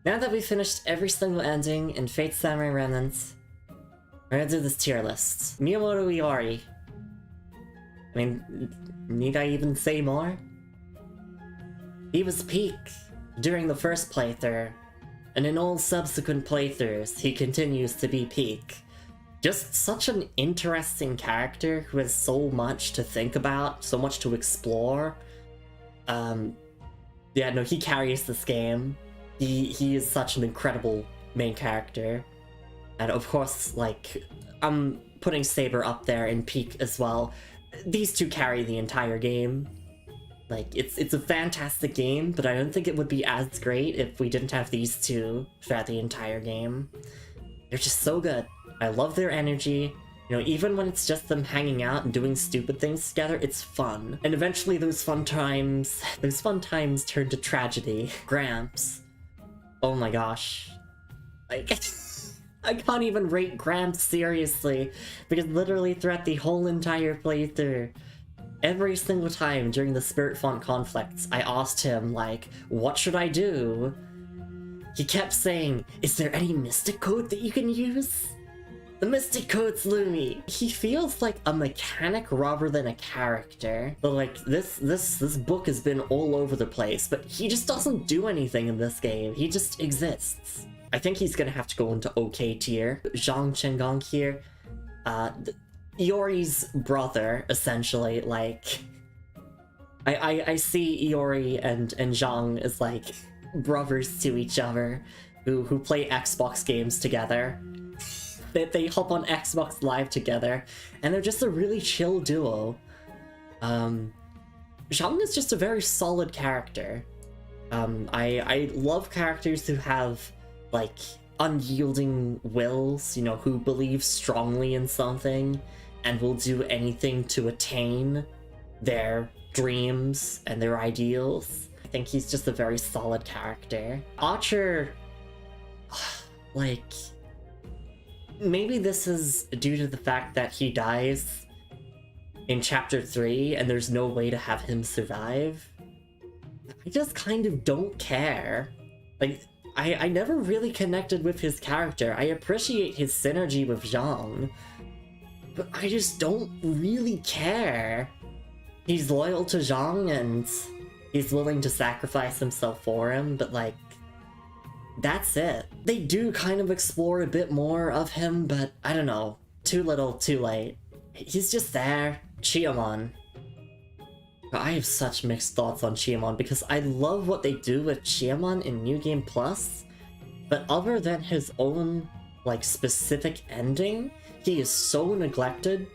Now that we've finished every single ending in Fate Samurai Remnant, we're gonna do this tier list. Miyamoto Iori. I mean, need I even say more? He was peak during the first playthrough, and in all subsequent playthroughs, he continues to be peak. Just such an interesting character who has so much to think about, so much to explore. Yeah, no, he carries this game. He is such an incredible main character. And of course, like, I'm putting Saber up there in peak as well. These two carry the entire game. Like, it's a fantastic game, but I don't think it would be as great if we didn't have these two throughout the entire game. They're just so good. I love their energy. You know, even when it's just them hanging out and doing stupid things together, it's fun. And eventually those fun times turn to tragedy. Gramps. Oh my gosh. Like, I can't even rate Gramps seriously, because literally throughout the whole entire playthrough, every single time during the Spirit Font conflicts, I asked him, like, what should I do? He kept saying, is there any mystic code that you can use? The mystic code's Lumi. He feels like a mechanic rather than a character. But like, this book has been all over the place, but he just doesn't do anything in this game. He just exists. I think he's gonna have to go into OK tier. Zhang Chenggong here. Iori's brother, essentially. Like, I see Iori and Zhang as like brothers to each other who play Xbox games together. They hop on Xbox Live together, and they're just a really chill duo. Zhang is just a very solid character. I love characters who have, like, unyielding wills, you know, who believe strongly in something and will do anything to attain their dreams and their ideals. I think he's just a very solid character. Archer, like, maybe this is due to the fact that he dies in chapter 3 and there's no way to have him survive. I just kind of don't care. Like, I never really connected with his character. I appreciate his synergy with Zhang, but I just don't really care. He's loyal to Zhang and he's willing to sacrifice himself for him, but like, that's it. They do kind of explore a bit more of him, but I don't know. Too little, too late. He's just there. Chiamon. I have such mixed thoughts on Chiamon because I love what they do with Chiamon in New Game Plus, but other than his own, like, specific ending, he is so neglected.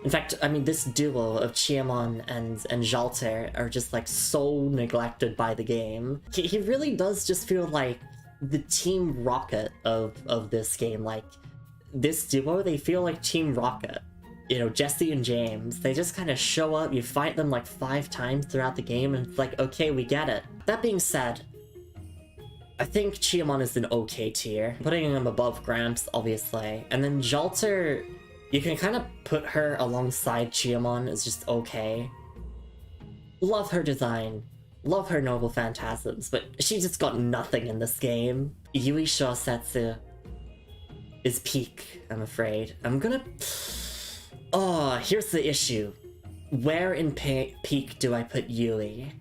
In fact, I mean, this duo of Chiamon and Jalter are just, like, so neglected by the game. He really does just feel like the Team Rocket of this game. Like, this duo, they feel like Team Rocket. You know, Jesse and James, they just kind of show up, you fight them like 5 times throughout the game, and it's like, okay, we get it. That being said, I think Chiamon is an okay tier, putting him above Gramps, obviously. And then Jalter, you can kind of put her alongside Chiamon as just okay. Love her design. Love her noble phantasms, but she just got nothing in this game. Yui Shosetsu is peak, I'm afraid. I'm gonna... Oh, here's the issue. Where in peak do I put Yui?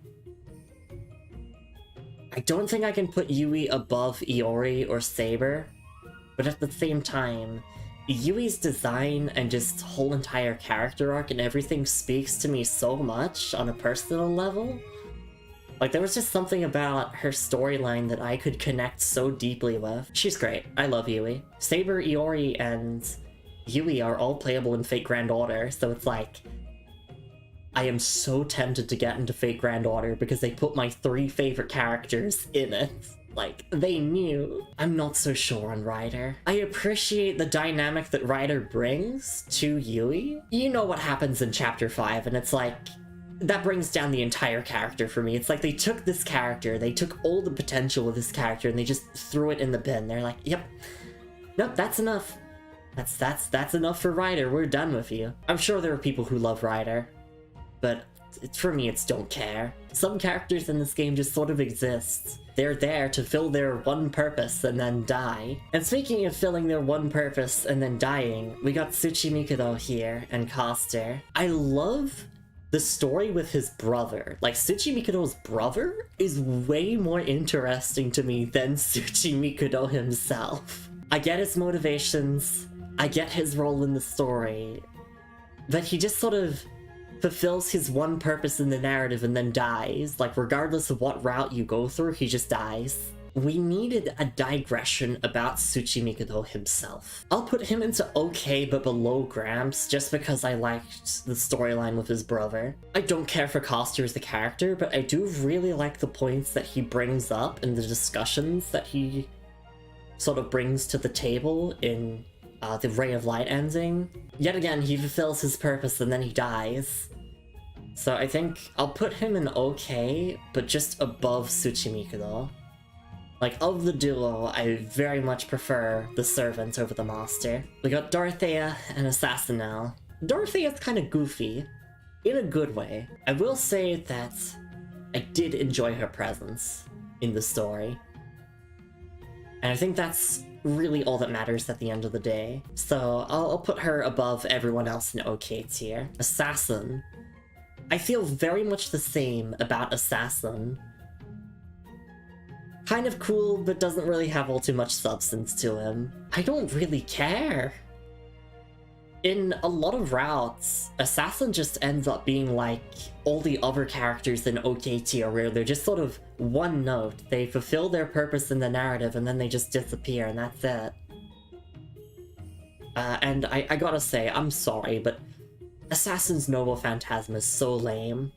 I don't think I can put Yui above Iori or Saber, but at the same time, Yui's design and just whole entire character arc and everything speaks to me so much on a personal level. Like, there was just something about her storyline that I could connect so deeply with. She's great. I love Yui. Saber, Iori, and Yui are all playable in Fate Grand Order, so it's like, I am so tempted to get into Fate Grand Order because they put my 3 favorite characters in it. Like, they knew. I'm not so sure on Ryder. I appreciate the dynamic that Ryder brings to Yui. You know what happens in Chapter 5, and it's like, that brings down the entire character for me. It's like they took this character, they took all the potential of this character, and they just threw it in the bin. They're like, yep, nope, that's enough. That's enough for Ryder. We're done with you. I'm sure there are people who love Ryder, but For me, it's don't care. Some characters in this game just sort of exist. They're there to fill their one purpose and then die. And speaking of filling their one purpose and then dying, we got Tsuchimikudo here and Coster. I love the story with his brother. Like, Tsuchimikudo's brother is way more interesting to me than Tsuchimikudo himself. I get his motivations, I get his role in the story, but he just sort of fulfills his one purpose in the narrative and then dies. Like, regardless of what route you go through, he just dies. We needed a digression about Tsuchimikudo himself. I'll put him into okay but below Gramps just because I liked the storyline with his brother. I don't care for Coster as the character, but I do really like the points that he brings up and the discussions that he sort of brings to the table in the Ray of Light ending. Yet again, he fulfills his purpose and then he dies. So I think I'll put him in okay, but just above Tsuchimikudo. Like, of the duo, I very much prefer the servant over the master. We got Dorothea and Assassinel. Dorothea's kind of goofy, in a good way. I will say that I did enjoy her presence in the story. And I think that's really all that matters at the end of the day. So I'll put her above everyone else in OK tier. Assassin. I feel very much the same about Assassin. Kind of cool, but doesn't really have all too much substance to him. I don't really care. In a lot of routes, Assassin just ends up being like all the other characters in OK tier, where they're just sort of one note. They fulfill their purpose in the narrative and then they just disappear and that's it. And I gotta say, I'm sorry, but Assassin's Noble Phantasm is so lame.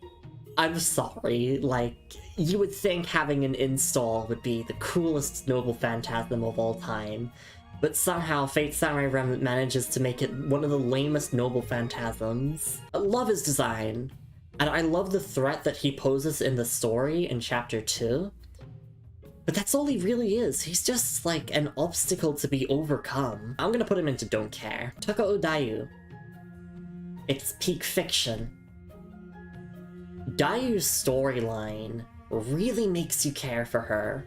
I'm sorry, like, you would think having an install would be the coolest Noble Phantasm of all time, but somehow Fate Samurai Remnant manages to make it one of the lamest Noble Phantasms. I love his design, and I love the threat that he poses in the story in Chapter 2, but that's all he really is. He's just like an obstacle to be overcome. I'm gonna put him into don't care. Takao Dayu. It's peak fiction. Dayu's storyline really makes you care for her.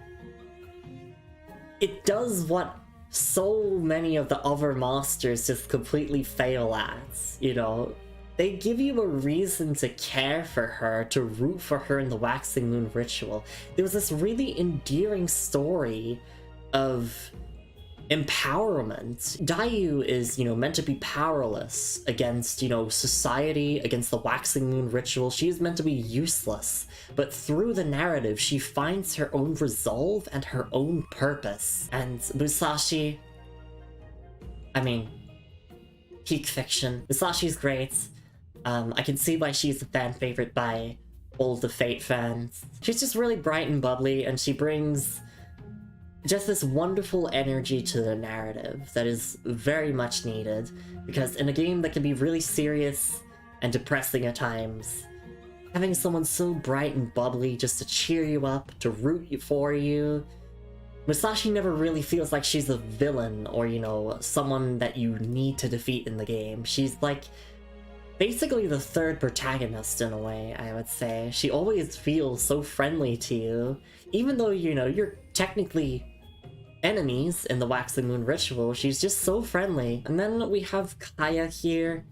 It does what so many of the other masters just completely fail at, you know? They give you a reason to care for her, to root for her in the Waxing Moon ritual. There was this really endearing story of empowerment. Dayu is, you know, meant to be powerless against, you know, society, against the Waxing Moon ritual. She is meant to be useless, but through the narrative, she finds her own resolve and her own purpose. And Musashi, I mean, peak fiction. Musashi's great. I can see why she's a fan favorite by all the Fate fans. She's just really bright and bubbly, and she brings just this wonderful energy to the narrative that is very much needed, because in a game that can be really serious and depressing at times, having someone so bright and bubbly just to cheer you up, to root for you. Musashi never really feels like she's a villain or, you know, someone that you need to defeat in the game. She's like basically the third protagonist in a way, I would say. She always feels so friendly to you, even though, you know, you're technically enemies in the Waxing Moon ritual. She's just so friendly. And then we have Kaya here.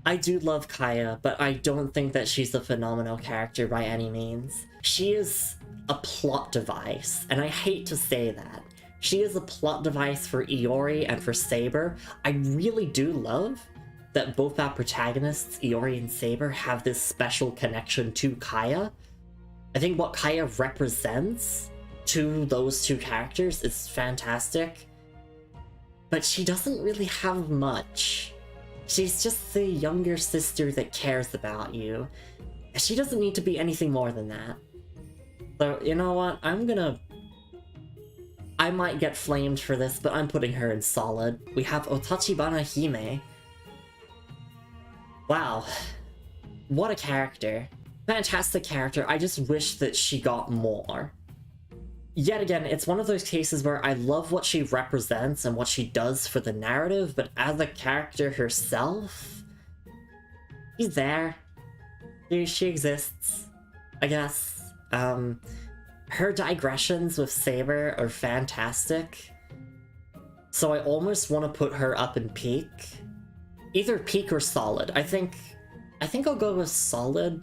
I do love Kaya, but I don't think that she's a phenomenal character by any means. She is a plot device, and I hate to say that. She is a plot device for Iori and for Saber. I really do love that both our protagonists, Iori and Saber, have this special connection to Kaya. I think what Kaya represents to those two characters is fantastic, but she doesn't really have much. She's just the younger sister that cares about you. She doesn't need to be anything more than that. So, you know what? I might get flamed for this, but I'm putting her in solid. We have Otachibana Hime. Wow. What a character. Fantastic character. I just wish that she got more. Yet again, it's one of those cases where I love what she represents and what she does for the narrative, but as a character herself, she's there. She exists, I guess. Her digressions with Saber are fantastic. So I almost want to put her up in peak. Either peak or solid. I think I'll go with solid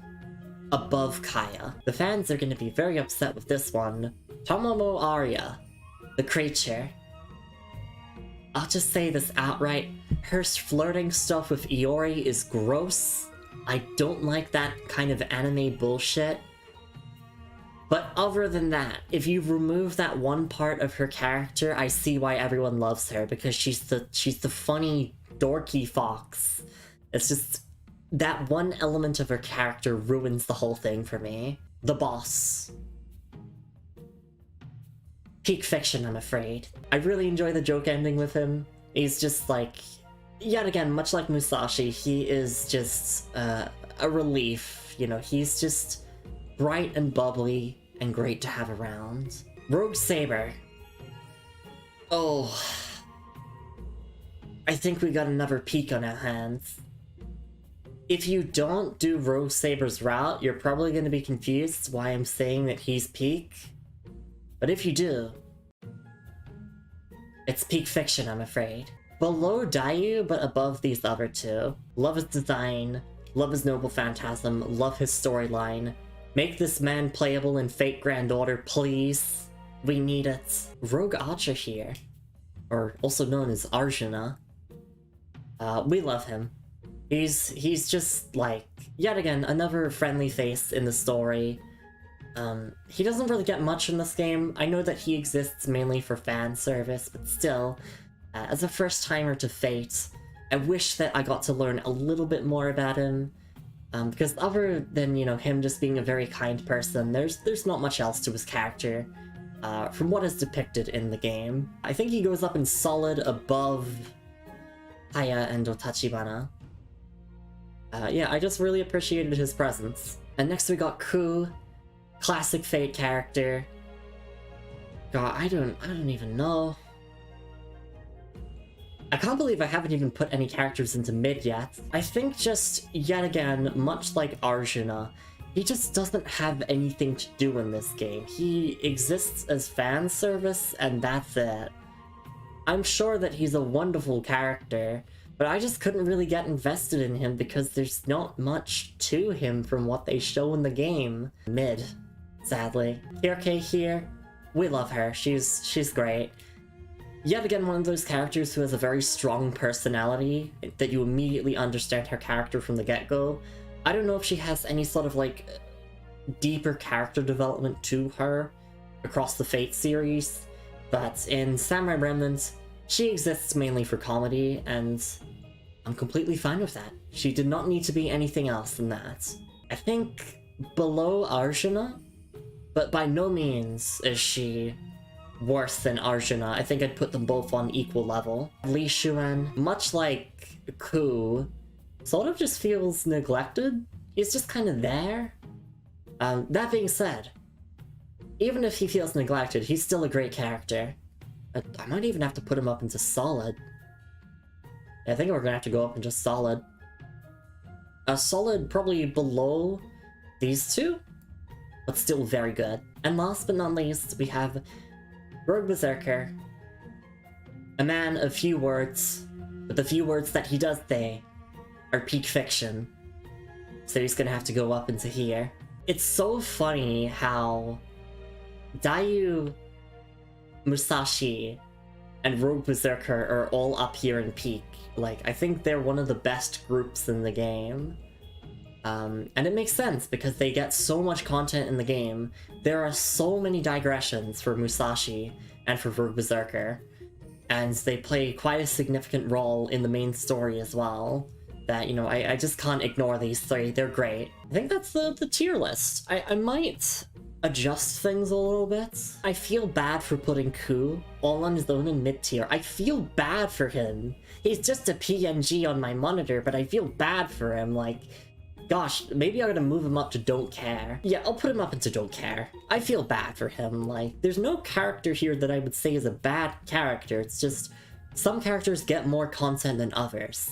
above Kaya. The fans are going to be very upset with this one. Tomomo Arya, the creature. I'll just say this outright. Her flirting stuff with Iori is gross. I don't like that kind of anime bullshit. But other than that, if you remove that one part of her character, I see why everyone loves her, because she's the funny, dorky fox. It's just that one element of her character ruins the whole thing for me. The boss. Peak fiction, I'm afraid. I really enjoy the joke ending with him. He's just like, yet again, much like Musashi, he is just a relief. You know, he's just bright and bubbly and great to have around. Rogue Saber. Oh. I think we got another peak on our hands. If you don't do Rogue Saber's route, you're probably going to be confused why I'm saying that he's peak. But if you do, it's peak fiction, I'm afraid. Below Dayu, but above these other two. Love his design, love his noble phantasm, love his storyline. Make this man playable in Fate Grand Order, please. We need it. Rogue Archer here, or also known as Arjuna. We love him. He's just like, yet again, another friendly face in the story. He doesn't really get much in this game. I know that he exists mainly for fan service, but still, as a first-timer to Fate, I wish that I got to learn a little bit more about him. Because other than, you know, him just being a very kind person, there's not much else to his character, from what is depicted in the game. I think he goes up in solid above Haya and Otachibana. Yeah, I just really appreciated his presence. And next we got Ku, classic Fate character. God, I don't even know. I can't believe I haven't even put any characters into mid yet. I think just, yet again, much like Arjuna, he just doesn't have anything to do in this game. He exists as fan service, and that's it. I'm sure that he's a wonderful character, but I just couldn't really get invested in him because there's not much to him from what they show in the game. Mid, sadly. Kirke here, we love her. She's great. Yet again, one of those characters who has a very strong personality, that you immediately understand her character from the get-go. I don't know if she has any sort of, like, deeper character development to her across the Fate series, but in Samurai Remnant, she exists mainly for comedy, and I'm completely fine with that. She did not need to be anything else than that. I think below Arjuna, but by no means is she worse than Arjuna. I think I'd put them both on equal level. Li Xuan, much like Ku, sort of just feels neglected. He's just kind of there. That being said, even if he feels neglected, he's still a great character. I might even have to put him up into solid. I think we're gonna have to go up into solid. Solid probably below these two, but still very good. And last but not least, we have Rogue Berserker, a man of few words, but the few words that he does say are peak fiction. So he's gonna have to go up into here. It's so funny how Dayu, Musashi, and Rogue Berserker are all up here in peak. Like, I think they're one of the best groups in the game. And it makes sense because they get so much content in the game. There are so many digressions for Musashi and for Rogue Berserker, and they play quite a significant role in the main story as well, that, you know, I just can't ignore these three. They're great. I think that's the tier list. I might adjust things a little bit. I feel bad for putting Ku all on his own in mid-tier. I feel bad for him. He's just a PNG on my monitor, but I feel bad for him, like, gosh, maybe I'm gonna move him up to Don't Care. Yeah, I'll put him up into Don't Care. I feel bad for him. Like, there's no character here that I would say is a bad character. It's just some characters get more content than others.